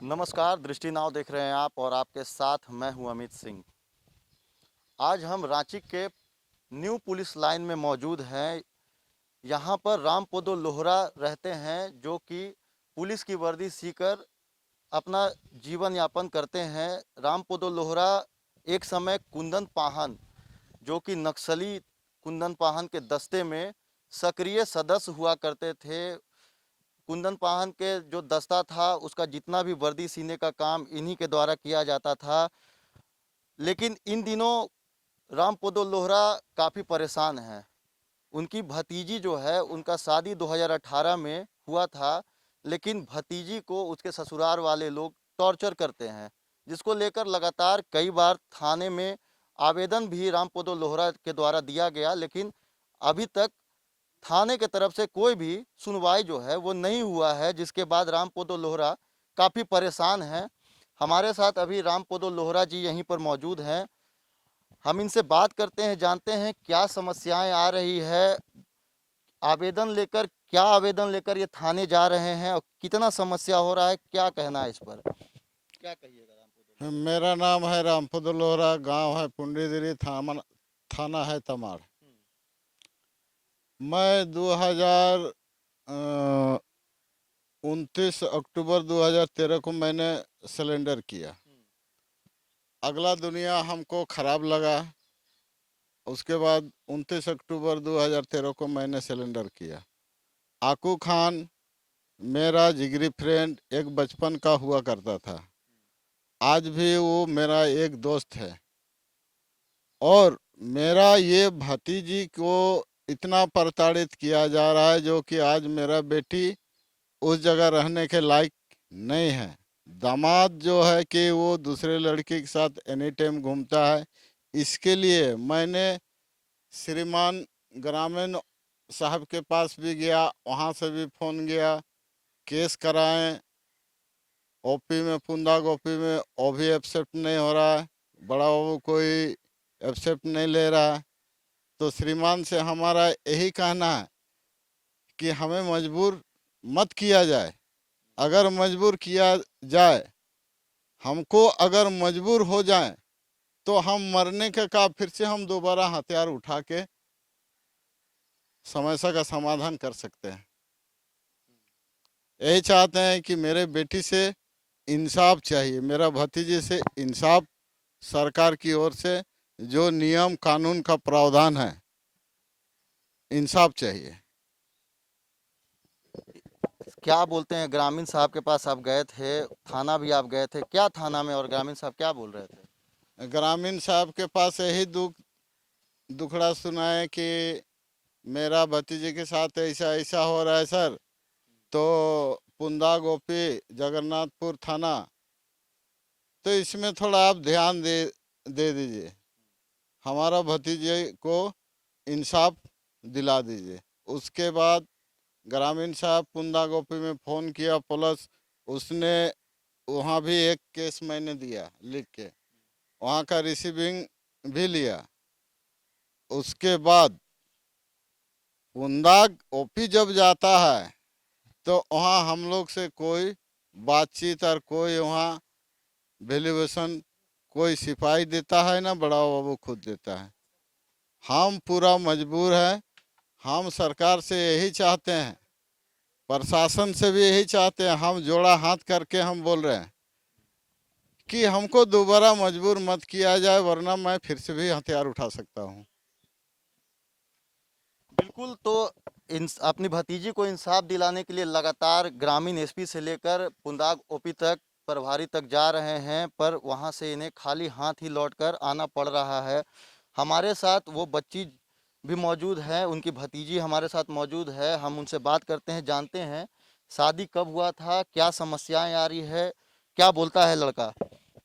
नमस्कार, दृष्टि नाव देख रहे हैं आप और आपके साथ मैं हूं अमित सिंह। आज हम रांची के न्यू पुलिस लाइन में मौजूद हैं। यहां पर रामपोदो लोहरा रहते हैं जो कि पुलिस की वर्दी सीकर अपना जीवन यापन करते हैं। रामपोदो लोहरा एक समय कुंदन पाहन जो कि नक्सली कुंदन पाहन के दस्ते में सक्रिय सदस्य हुआ करते थे। कुंदन पाहन के जो दस्ता था उसका जितना भी वर्दी सीने का काम इन्हीं के द्वारा किया जाता था। लेकिन इन दिनों रामपोदो लोहरा काफ़ी परेशान हैं। उनकी भतीजी जो है उनका शादी 2018 में हुआ था, लेकिन भतीजी को उसके ससुराल वाले लोग टॉर्चर करते हैं, जिसको लेकर लगातार कई बार थाने में आवेदन भी रामपोदो लोहरा के द्वारा दिया गया, लेकिन अभी तक थाने के तरफ से कोई भी सुनवाई जो है वो नहीं हुआ है, जिसके बाद रामपोदो लोहरा काफ़ी परेशान हैं। हमारे साथ अभी रामपोदो लोहरा जी यहीं पर मौजूद हैं। हम इनसे बात करते हैं, जानते हैं क्या समस्याएं आ रही है, क्या आवेदन लेकर ये थाने जा रहे हैं और कितना समस्या हो रहा है, क्या कहना है इस पर, क्या कहिएगा रामपोदो लोहरा? मेरा नाम है रामपुर लोहरा, गांव है पुंडीदिरी, थाना है तमाड़। मैं 29 अक्टूबर 2013 को मैंने सिलेंडर किया। अगला दुनिया हमको ख़राब लगा। उसके बाद 29 अक्टूबर 2013 को मैंने सिलेंडर किया। आकू खान मेरा जिगरी फ्रेंड एक बचपन का हुआ करता था। आज भी वो मेरा एक दोस्त है। और मेरा ये भतीजी को इतना प्रताड़ित किया जा रहा है जो कि आज मेरा बेटी उस जगह रहने के लायक नहीं है। दामाद जो है कि वो दूसरे लड़के के साथ एनी टाइम घूमता है। इसके लिए मैंने श्रीमान ग्रामीण साहब के पास भी गया, वहाँ से भी फ़ोन गया, केस कराएं। ओपी में पुंदाग ओपी में वो भी एक्सेप्ट नहीं हो रहा है, बड़ा बाबू कोई एक्सेप्ट नहीं ले रहा है। तो श्रीमान से हमारा यही कहना है कि हमें मजबूर मत किया जाए। अगर मजबूर किया जाए, हमको अगर मजबूर हो जाए तो हम मरने का फिर से हम दोबारा हथियार उठा के समस्या का समाधान कर सकते हैं। यही चाहते हैं कि मेरे बेटी से इंसाफ चाहिए, मेरा भतीजे से इंसाफ। सरकार की ओर से जो नियम कानून का प्रावधान है, इंसाफ चाहिए। क्या बोलते हैं, ग्रामीण साहब के पास आप गए थे, थाना भी आप गए थे, क्या थाना में और ग्रामीण साहब क्या बोल रहे थे? ग्रामीण साहब के पास यही दुखड़ा सुनाए कि मेरा भतीजे के साथ ऐसा ऐसा हो रहा है सर। तो पुंदा गोपी जगन्नाथपुर थाना, तो इसमें थोड़ा आप ध्यान दे दीजिए, हमारा भतीजे को इंसाफ दिला दीजिए। उसके बाद ग्रामीण साहब पुंदा गोपी में फ़ोन किया, प्लस उसने वहाँ भी एक केस मैंने दिया लिख के, वहाँ का रिसीविंग भी लिया। उसके बाद पुंदाग ओपी जब जाता है तो वहाँ हम लोग से कोई बातचीत और कोई वहाँ वैल्यूएशन कोई सिपाही देता है ना, बड़ा बाबू खुद देता है। हम पूरा मजबूर हैं। हम सरकार से यही चाहते हैं, प्रशासन से भी यही चाहते हैं, हम जोड़ा हाथ करके हम बोल रहे हैं कि हमको दोबारा मजबूर मत किया जाए, वरना मैं फिर से भी हथियार उठा सकता हूँ। बिल्कुल। तो इन अपनी भतीजी को इंसाफ दिलाने के लिए लगातार ग्रामीण एसपी से लेकर पुंदाग ओपी तक, प्रभारी तक जा रहे हैं, पर वहां से इन्हें खाली हाथ ही लौटकर आना पड़ रहा है। हमारे साथ वो बच्ची भी मौजूद है, उनकी भतीजी हमारे साथ मौजूद है। हम उनसे बात करते हैं, जानते हैं शादी कब हुआ था, क्या समस्याएं आ रही है, क्या बोलता है लड़का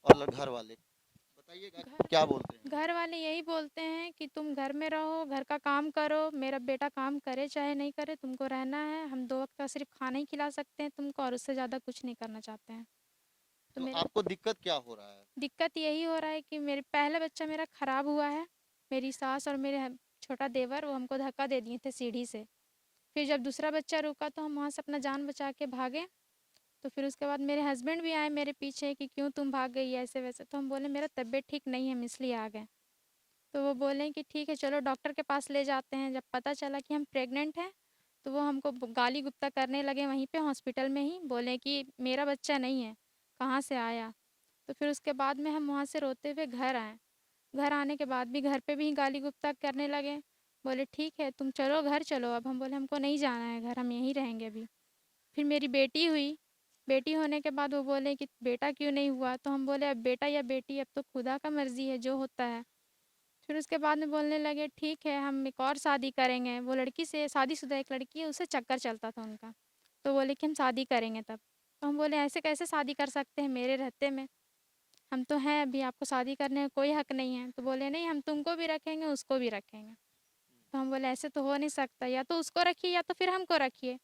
और घर वाले, बताइएगा घर क्या बोलते हैं। घर वाले यही बोलते हैं कि तुम घर में रहो, घर का काम करो। मेरा बेटा काम करे चाहे नहीं करे, तुमको रहना है। हम 2 वक़्त का सिर्फ़ खाना ही खिला सकते हैं तुमको, और उससे ज़्यादा कुछ नहीं करना चाहते हैं। तो तो मेरा आपको दिक्कत क्या हो रहा है? दिक्कत यही हो रहा है कि मेरे पहला बच्चा मेरा ख़राब हुआ है। मेरी सास और मेरे छोटा देवर वो हमको धक्का दे दिए थे सीढ़ी से। फिर जब दूसरा बच्चा रुका तो हम वहाँ से अपना जान बचा के भागे। तो फिर उसके बाद मेरे हस्बैंड भी आए मेरे पीछे कि क्यों तुम भाग गई ऐसे वैसे। तो हम बोले मेरा तबीयत ठीक नहीं है, हम इसलिए आ गए। तो वो बोले कि ठीक है चलो डॉक्टर के पास ले जाते हैं। जब पता चला कि हम प्रेग्नेंट हैं तो वो हमको गाली गुप्ता करने लगे वहीं पे हॉस्पिटल में ही। बोले कि मेरा बच्चा नहीं है, कहाँ से आया। तो फिर उसके बाद में हम वहाँ से रोते हुए घर आए। घर आने के बाद भी घर पे भी गाली गुप्ता करने लगे। बोले ठीक है तुम चलो घर चलो। अब हम बोले हमको नहीं जाना है घर, हम यहीं रहेंगे अभी। फिर मेरी बेटी हुई। बेटी होने के बाद वो बोले कि बेटा क्यों नहीं हुआ। तो हम बोले अब बेटा या बेटी अब तो खुदा का मर्ज़ी है जो होता है। फिर उसके बाद में बोलने लगे ठीक है हम एक और शादी करेंगे। वो लड़की से शादीशुदा एक लड़की है, उससे चक्कर चलता था उनका। तो बोले कि हम शादी करेंगे तब। तो हम बोले ऐसे कैसे शादी कर सकते हैं मेरे रहते में, हम तो हैं अभी, आपको शादी करने का कोई हक नहीं है। तो बोले नहीं हम तुमको भी रखेंगे उसको भी रखेंगे। तो हम बोले ऐसे तो हो नहीं सकता, या तो उसको रखिए या तो फिर हमको रखिए,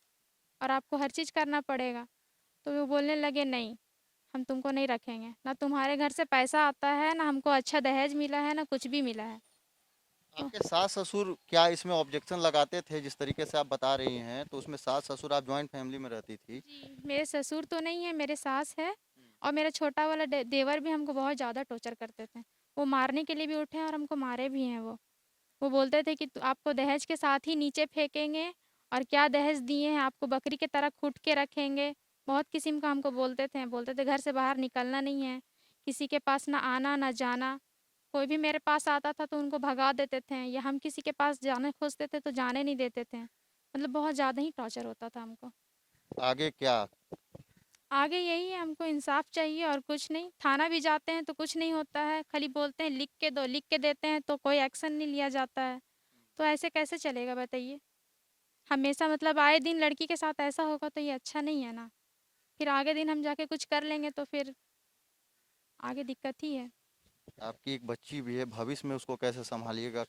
और आपको हर चीज़ करना पड़ेगा। तो वो बोलने लगे नहीं हम तुमको नहीं रखेंगे, ना तुम्हारे घर से पैसा आता है, ना हमको अच्छा दहेज मिला है, ना कुछ भी मिला है। तो आपके सास ससुर क्या इसमें ऑब्जेक्शन लगाते थे? जिस तरीके से आप बता रही हैं तो उसमें सास ससुर, आप जॉइंट फैमिली में रहती थी। जी, मेरे ससुर तो नहीं है, मेरे सास है। और मेरा छोटा वाला देवर भी हमको बहुत ज़्यादा टॉर्चर करते थे। वो मारने के लिए भी उठे हैं और हमको मारे भी हैं वो। वो बोलते थे कि आपको दहेज के साथ ही नीचे फेंकेंगे, और क्या दहेज दिए हैं, आपको बकरी की तरह कूट के रखेंगे। बहुत किस्म का हमको बोलते थे घर से बाहर निकलना नहीं है, किसी के पास ना आना ना जाना। कोई भी मेरे पास आता था तो उनको भगा देते थे, या हम किसी के पास जाना खोजते थे तो जाने नहीं देते थे। मतलब बहुत ज़्यादा ही टॉर्चर होता था हमको। आगे क्या? आगे यही है, हमको इंसाफ चाहिए और कुछ नहीं। थाना भी जाते हैं तो कुछ नहीं होता है, खाली बोलते हैं लिख के दो, लिख के देते हैं तो कोई एक्शन नहीं लिया जाता है। तो ऐसे कैसे चलेगा बताइए। हमेशा मतलब आए दिन लड़की के साथ ऐसा होगा तो ये अच्छा नहीं है ना। फिर आगे दिन हम जाके कुछ कर लेंगे तो फिर आगे दिक्कत ही है। आपकी एक बच्ची भी है, भविष्य में उसको कैसे संभालिएगा?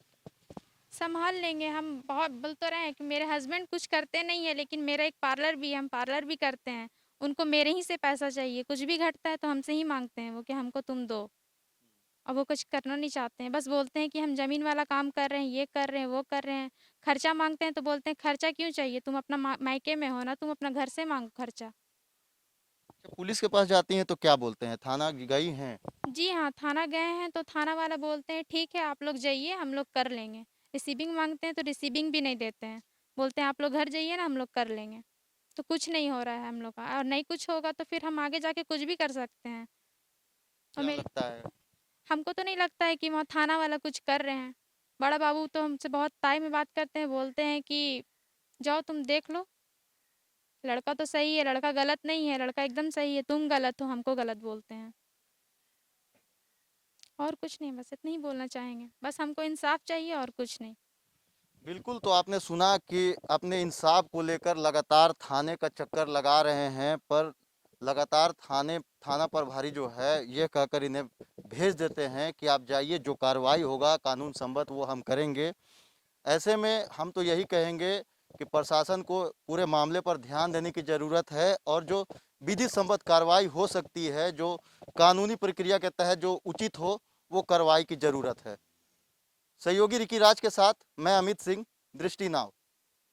संभाल लेंगे हम, बहुत बोल तो रहे हैं कि मेरे हस्बैंड कुछ करते नहीं है, लेकिन मेरा एक पार्लर भी है, हम पार्लर भी करते हैं। उनको मेरे ही से पैसा चाहिए, कुछ भी घटता है तो हमसे ही मांगते हैं वो कि हमको तुम दो। और वो कुछ करना नहीं चाहते हैं, बस बोलते हैं कि हम ज़मीन वाला काम कर रहे हैं, ये कर रहे हैं, वो कर रहे हैं। खर्चा मांगते हैं तो बोलते हैं खर्चा क्यों चाहिए, तुम अपना मायके में हो ना, तुम अपना घर से मांगो खर्चा। जब पुलिस के पास जाती हैं तो क्या बोलते हैं? थाना गई हैं? जी हाँ, थाना गए हैं तो थाना वाला बोलते हैं ठीक है आप लोग जाइए हम लोग कर लेंगे। रिसीविंग मांगते हैं तो रिसीविंग भी नहीं देते हैं, बोलते हैं आप लोग घर जाइए ना हम लोग कर लेंगे। तो कुछ नहीं हो रहा है हम लोग का, और नहीं कुछ होगा तो फिर हम आगे जाके कुछ भी कर सकते हैं। और क्या मेरे लगता है? हमको तो नहीं लगता है कि वहाँ थाना वाला कुछ कर रहे हैं। बड़ा बाबू तो हमसे बहुत ताई में बात करते हैं, बोलते हैं कि जाओ तुम देख लो, लड़का तो सही है, लड़का गलत नहीं है, लड़का एकदम सही है, तुम गलत हो, हमको गलत बोलते हैं। और कुछ नहीं, बस इतना ही बोलना चाहेंगे, बस हमको इंसाफ चाहिए और कुछ नहीं। बिल्कुल, तो आपने सुना कि अपने इंसाफ को लेकर लगातार थाने का चक्कर लगा रहे हैं, पर लगातार थाना प्रभारी जो है ये कहकर इन्हें भेज देते हैं कि आप जाइए, जो कार्रवाई होगा कानून संबत वो हम करेंगे। ऐसे में हम तो यही कहेंगे कि प्रशासन को पूरे मामले पर ध्यान देने की ज़रूरत है, और जो विधि संबत कार्रवाई हो सकती है, जो कानूनी प्रक्रिया के तहत जो उचित हो, वो कार्रवाई की ज़रूरत है। सहयोगी रिकी राज के साथ मैं अमित सिंह, दृष्टि नाव।